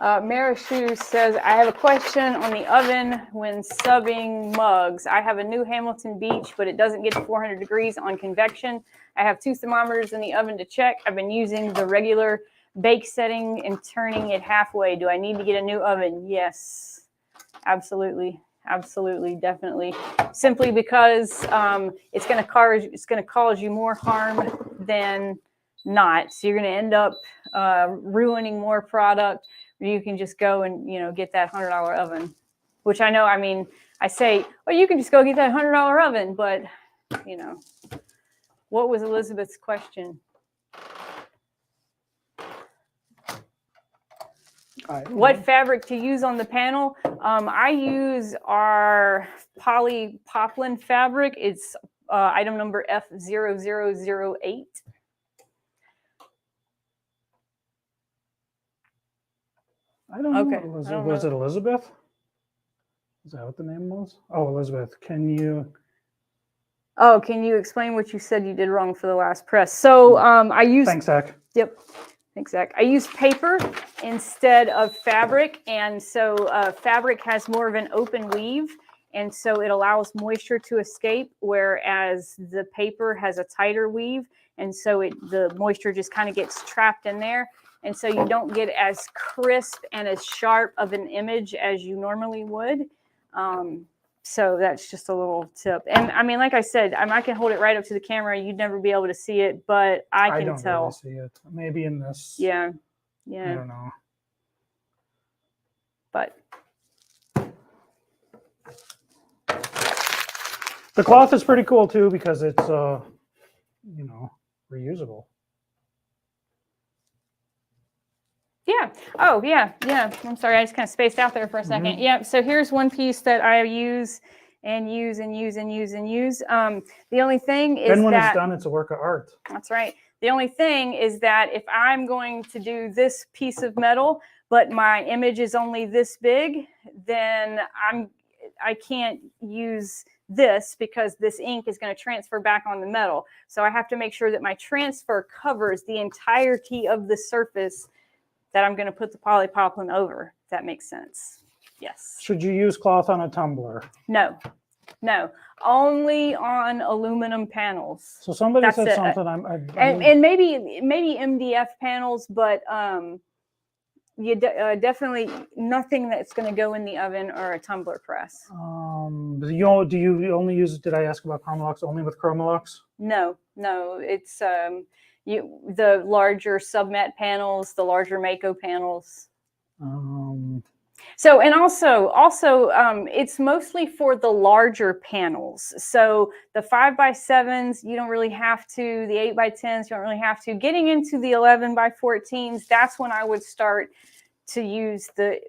Marishu says, I have a question on the oven when subbing mugs. I have a new Hamilton Beach, but it doesn't get to 400 degrees on convection. I have 2 thermometers in the oven to check. I've been using the regular bake setting and turning it halfway. Do I need to get a new oven? Yes, absolutely. Absolutely, definitely. Simply because it's going to cause you more harm than not. So you're going to end up ruining more product. You can just go and, get that $100 oven, which I know, I say, well, you can just go get that $100 oven, but, what was Elizabeth's question? What fabric to use on the panel? I use our polypoplin fabric. It's item number F0008. I don't know. Was it Elizabeth? Is that what the name was? Oh, Elizabeth, can you explain what you said you did wrong for the last press? So I use... Thanks, Zach. Yep. Thanks, Zach. I use paper instead of fabric. And so fabric has more of an open weave. And so it allows moisture to escape, whereas the paper has a tighter weave. And so the moisture just kind of gets trapped in there. And so you don't get as crisp and as sharp of an image as you normally would. So that's just a little tip. And like I said, I can hold it right up to the camera. You'd never be able to see it, but I can tell. Really see it. Maybe in this. Yeah. I don't know. But the cloth is pretty cool too because it's, reusable. Yeah. Oh, yeah. I'm sorry. I just kind of spaced out there for a second. Yeah. So here's one piece that I use and use. The only thing is then when it's done, it's a work of art. That's right. The only thing is that if I'm going to do this piece of metal, but my image is only this big, then I can't use this because this ink is going to transfer back on the metal. So I have to make sure that my transfer covers the entirety of the surface that I'm going to put the polypropylene over, if that makes sense. Yes. Should you use cloth on a tumbler? No, only on aluminum panels. So somebody That's said it. something. And maybe MDF panels, but you definitely nothing that's going to go in the oven or a tumbler press. Do you only use? Did I ask about Chromolux only with Chromolux? No, it's the larger submat panels, the larger Mako panels. So, and also, it's mostly for the larger panels. So the 5x7s, you don't really have to. The 8x10s, you don't really have to. Getting into the 11x14s, that's when I would start to use the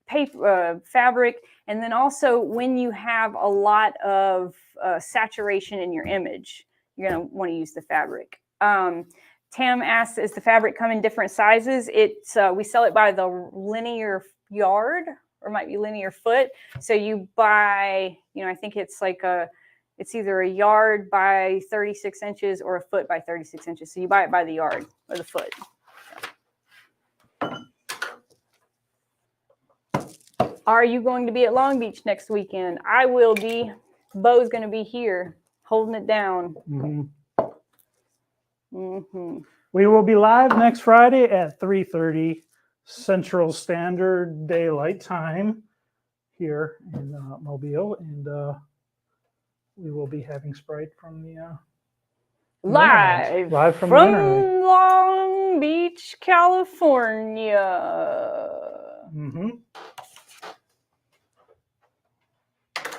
paper fabric. And then also when you have a lot of saturation in your image, you're going to want to use the fabric. Tam asks, "Is the fabric come in different sizes?" We sell it by the linear yard, or might be linear foot. So you buy, I think it's it's either a yard by 36 inches or a foot by 36 inches. So you buy it by the yard or the foot. Are you going to be at Long Beach next weekend? I will be. Bo's going to be here holding it down. We will be live next Friday at 3:30 Central Standard Daylight Time here in Mobile, and we will be having Sprite from the live from Long Beach, California.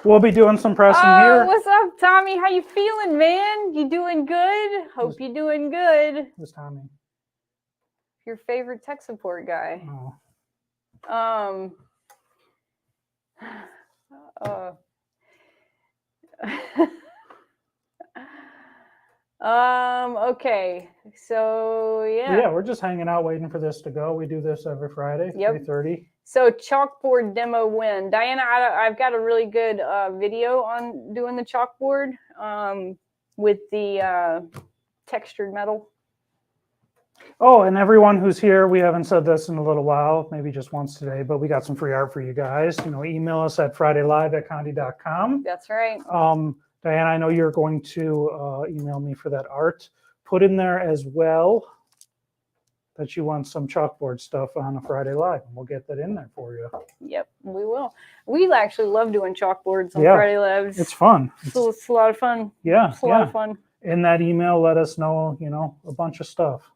We'll be doing some pressing here. What's up, Tommy? How you feeling, man? You doing good? Hope you're doing good. Who's Tommy? Your favorite tech support guy. Okay. So yeah, we're just hanging out waiting for this to go. We do this every Friday, 3:30. So chalkboard demo win. Diana, I've got a really good video on doing the chalkboard with the textured metal. Oh, and everyone who's here, we haven't said this in a little while, maybe just once today, but we got some free art for you guys. Email us at fridaylive@condi.com. That's right. Diana, I know you're going to email me for that art. Put in there as well that you want some chalkboard stuff on a Friday Live, and we'll get that in there for you. Yep, we will. We actually love doing chalkboards on Friday Lives. It's fun. It's a lot of fun. Yeah, it's a lot of fun. In that email, let us know, a bunch of stuff.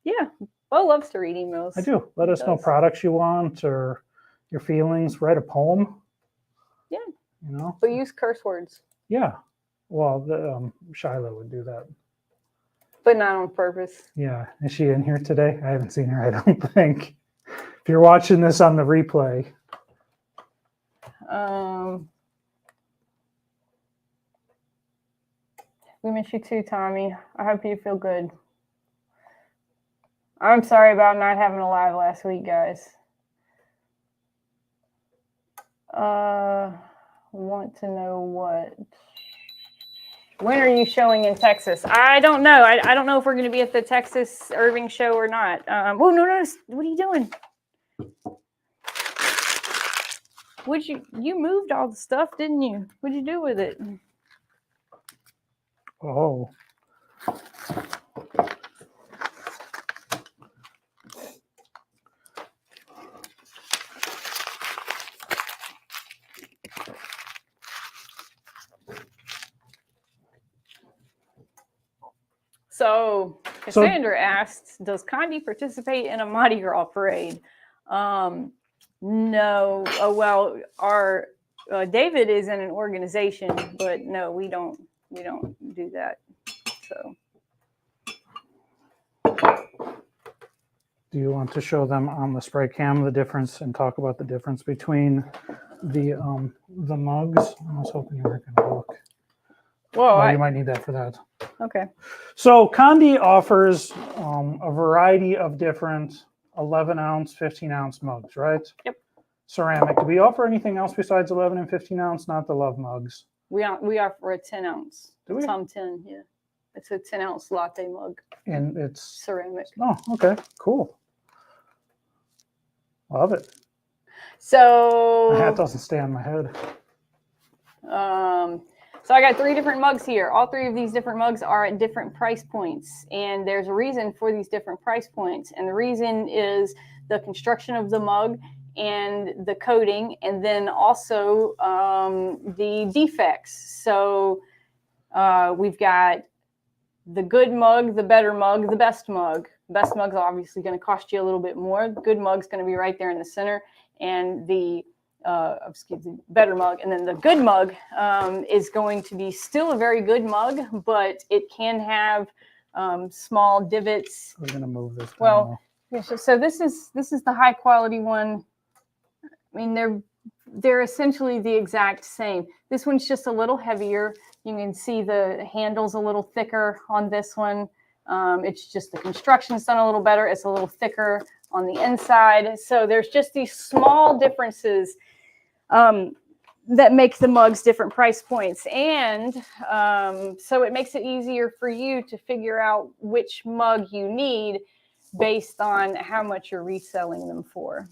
Yeah, Bo loves to read emails. I do. Let us know products you want or your feelings. Write a poem. Yeah. But use curse words. Yeah. Well, Shiloh would do that. But not on purpose. Yeah. Is she in here today? I haven't seen her, I don't think. If you're watching this on the replay. We miss you too, Tommy. I hope you feel good. I'm sorry about not having a live last week, guys. Want to know what? When are you showing in Texas? I don't know. I don't know if we're going to be at the Texas Irving show or not. No. What are you doing? You moved all the stuff, didn't you? What'd you do with it? Oh. So Cassandra asked, does Condi participate in a Mardi Gras parade? No. Well, our David is in an organization, but no, we don't do that. So. Do you want to show them on the spray cam the difference and talk about the difference between the mugs? I was hoping you were going to look. Well, you might need that for that. Okay. So Condi offers a variety of different 11-ounce, 15-ounce mugs, right? Yep. ceramic. Do we offer anything else besides 11 and 15 ounce? Not the Love mugs. We offer a 10 ounce. Do we? Tom 10, yeah. It's a 10 ounce latte mug. And it's ceramic. Oh, okay, cool. Love it. So My hat doesn't stay on my head. So I got 3 different mugs here. All 3 of these different mugs are at different price points, and there's a reason for these different price points. And the reason is the construction of the mug and the coating, and then also the defects. So we've got the good mug, the better mug, the best mug. Best mug's obviously going to cost you a little bit more. Good mug's going to be right there in the center, and the better mug, and then the good mug is going to be still a very good mug, but it can have small divots. We're gonna move this. Well, yeah, so this is the high quality one. I mean, they're essentially the exact same. This one's just a little heavier. You can see the handle's a little thicker on this one. It's just the construction's done a little better. It's a little thicker on the inside. So there's just these small differences that make the mugs different price points. And so it makes it easier for you to figure out which mug you need based on how much you're reselling them for.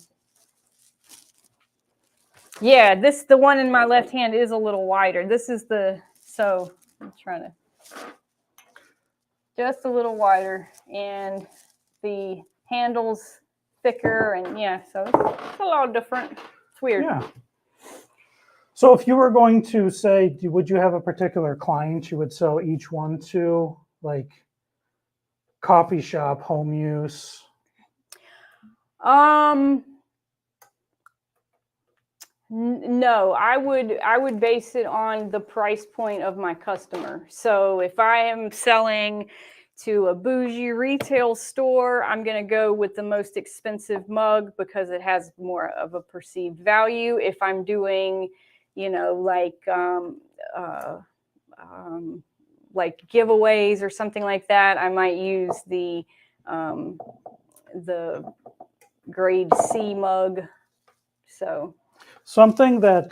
Yeah, the one in my left hand is a little wider. This is so I'm trying to, just a little wider, and the handle's thicker, and yeah, so it's a lot different. It's weird. Yeah. So if you were going to say, would you have a particular client you would sell each one to, like coffee shop, home use? No, I would base it on the price point of my customer. So if I am selling to a bougie retail store, I'm going to go with the most expensive mug because it has more of a perceived value. If I'm doing, like giveaways or something like that, I might use the grade C mug. So something that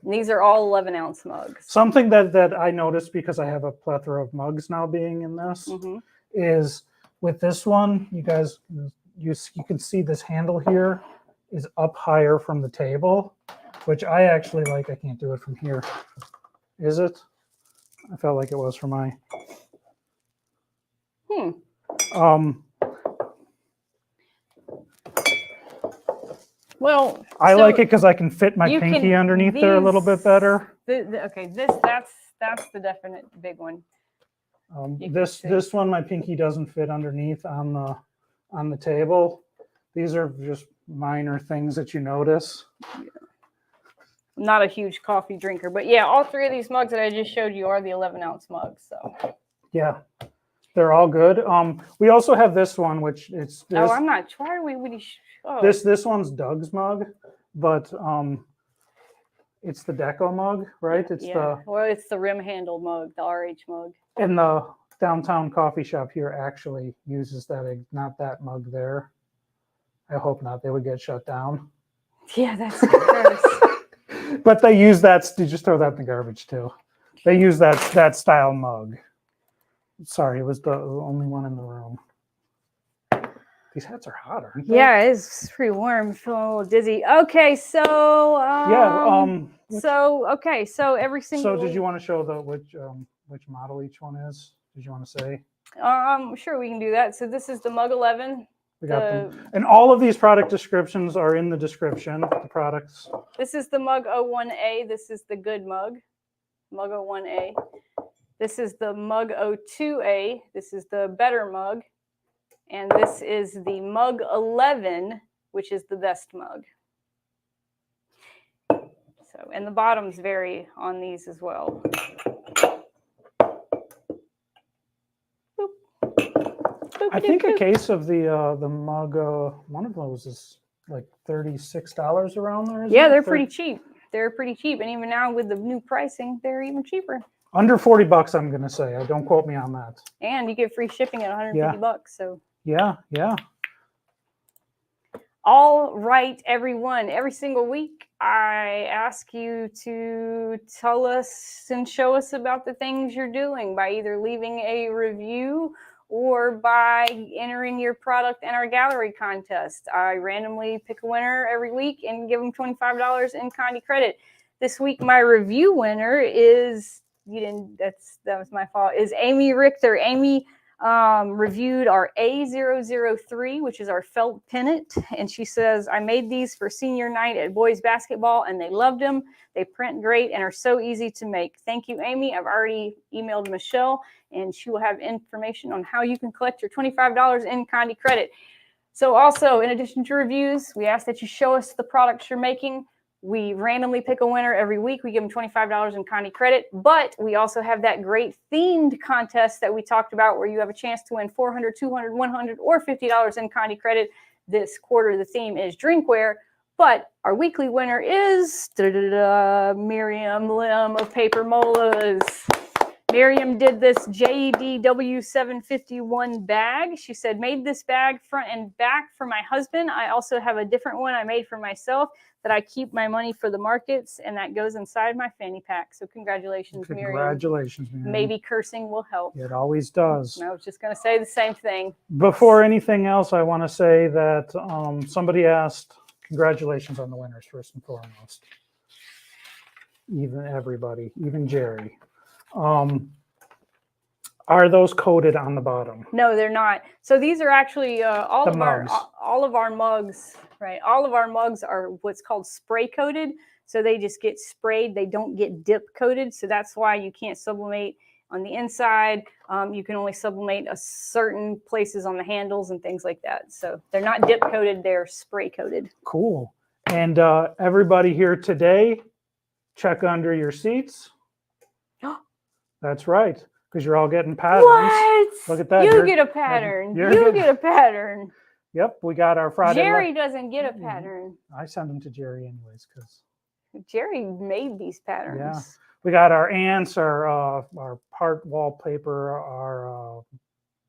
these are all 11-ounce mugs. Something that I noticed, because I have a plethora of mugs now being in this, is with this one, you guys, you can see this handle here is up higher from the table, which I actually like. I can't do it from here. Is it? I felt like it was for my. Well, I like it because I can fit my pinky underneath there a little bit better. Okay, that's the definite big one. This one, my pinky doesn't fit underneath on the table. These are just minor things that you notice. Yeah. I'm not a huge coffee drinker, but yeah, all 3 of these mugs that I just showed you are the 11-ounce mugs. So yeah, they're all good. We also have this one, which it's. I'm not. Why are we? This one's Doug's mug, but it's the Deco mug, right? It's it's the rim handled mug, the RH mug. And the downtown coffee shop here actually uses not that mug there. I hope not. They would get shut down. Yeah, that's gross. But they use that. You just throw that in the garbage too. They use that style mug. Sorry, it was the only one in the room. These hats are hot, aren't they? Yeah, it's pretty warm. I'm feeling a little dizzy. Okay, so so every single. So did you want to show which model each one is? Did you want to say? Sure, we can do that. So this is the Mug 11. We got them. And all of these product descriptions are in the description, the products. This is the Mug 01A. This is the good mug, Mug 01A. This is the Mug 02A. This is the better mug. And this is the Mug 11, which is the best mug. So, and the bottoms vary on these as well. I think a case of the mug, one of those is like $36 around there. Yeah, they're pretty cheap. They're pretty cheap. And even now with the new pricing, they're even cheaper. Under $40, I'm going to say. Don't quote me on that. And you get free shipping at $150. So yeah. All right, everyone. Every single week, I ask you to tell us and show us about the things you're doing by either leaving a review or by entering your product in our gallery contest. I randomly pick a winner every week and give them $25 in Condi credit. This week, my review winner is, that was my fault, is Amy Richter. Amy reviewed our A003, which is our felt pennant. And she says, I made these for senior night at boys basketball and they loved them. They print great and are so easy to make. Thank you, Amy. I've already emailed Michelle and she will have information on how you can collect your $25 in Condi credit. So also, in addition to reviews, we ask that you show us the products you're making. We randomly pick a winner every week. We give them $25 in Condi credit, but we also have that great themed contest that we talked about where you have a chance to win $400, $200, $100, or $50 in Condi credit. This quarter, the theme is drinkware, but our weekly winner is Miriam Lim of Paper Molas. Miriam did this JDW 751 bag. She said, made this bag front and back for my husband. I also have a different one I made for myself that I keep my money for the markets, and that goes inside my fanny pack. So congratulations, Miriam. Congratulations, Miriam. Maybe cursing will help. It always does. I was just going to say the same thing. Before anything else, I want to say that somebody asked, congratulations on the winners, first and foremost. Everybody, even Jerry. Are those coated on the bottom? No, they're not. So these are actually all of our mugs, right? All of our mugs are what's called spray coated. So they just get sprayed. They don't get dip coated. So that's why you can't sublimate on the inside. You can only sublimate a certain places on the handles and things like that. So they're not dip coated. They're spray coated. Cool. And everybody here today, check under your seats. That's right. Because you're all getting patterns. What? Look at that. You get a pattern. You get a pattern. Yep, we got our Friday. Jerry doesn't get a pattern. I send them to Jerry anyways, because Jerry made these patterns. Yeah, we got our ants, our part wallpaper, our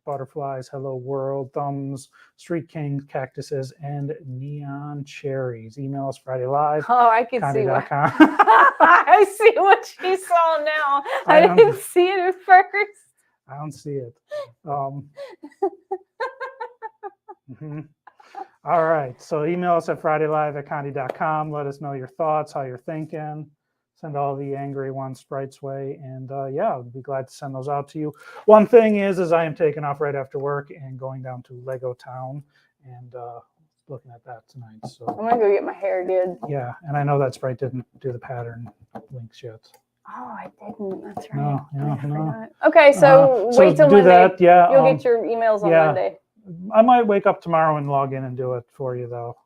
butterflies, hello world, thumbs, street kings, cactuses, and neon cherries. Email us Friday Live. Oh, I can see what. I see what she saw now. I didn't see it at first. I don't see it. All right. So email us at fridaylive@condi.com. Let us know your thoughts, how you're thinking. Send all the angry ones Sprite's way. And yeah, I'd be glad to send those out to you. One thing is I am taking off right after work and going down to Lego Town and looking at that tonight. So I'm gonna go get my hair did. Yeah, and I know that Sprite didn't do the pattern links yet. Oh, I didn't. That's right. No. Okay, so wait till do Monday. That, yeah. You'll get your emails on Monday. I might wake up tomorrow and log in and do it for you, though.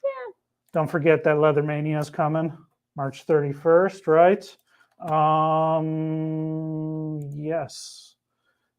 Yeah. Don't forget that Leathermania is coming March 31st, right? Yes.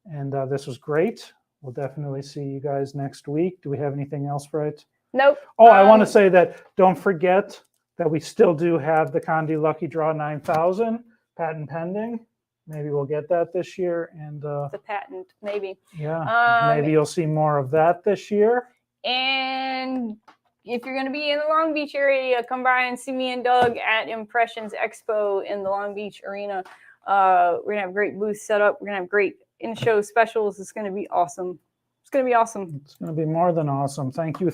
And this was great. We'll definitely see you guys next week. Do we have anything else, right? Nope. Oh, I want to say that don't forget that we still do have the Condi Lucky Draw 9000 patent pending. Maybe we'll get that this year. And the patent, maybe. Yeah, maybe you'll see more of that this year. And if you're going to be in the Long Beach area, come by and see me and Doug at Impressions Expo in the Long Beach Arena. We're going to have great booths set up. We're going to have great in-show specials. It's going to be awesome. It's going to be awesome. It's going to be more than awesome. Thank you,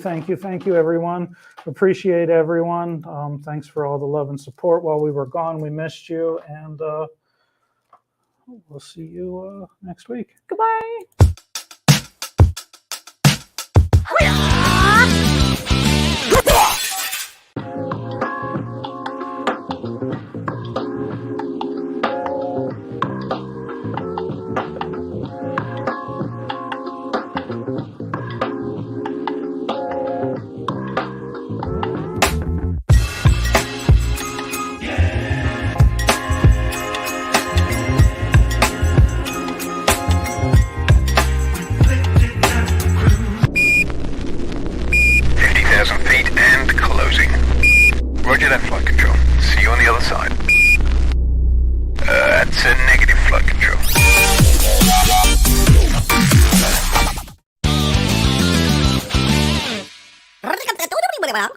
everyone. Appreciate everyone. Thanks for all the love and support while we were gone. We missed you, and we'll see you next week. Goodbye. Roger that, flight control. See you on the other side. That's a negative, flight control. Well,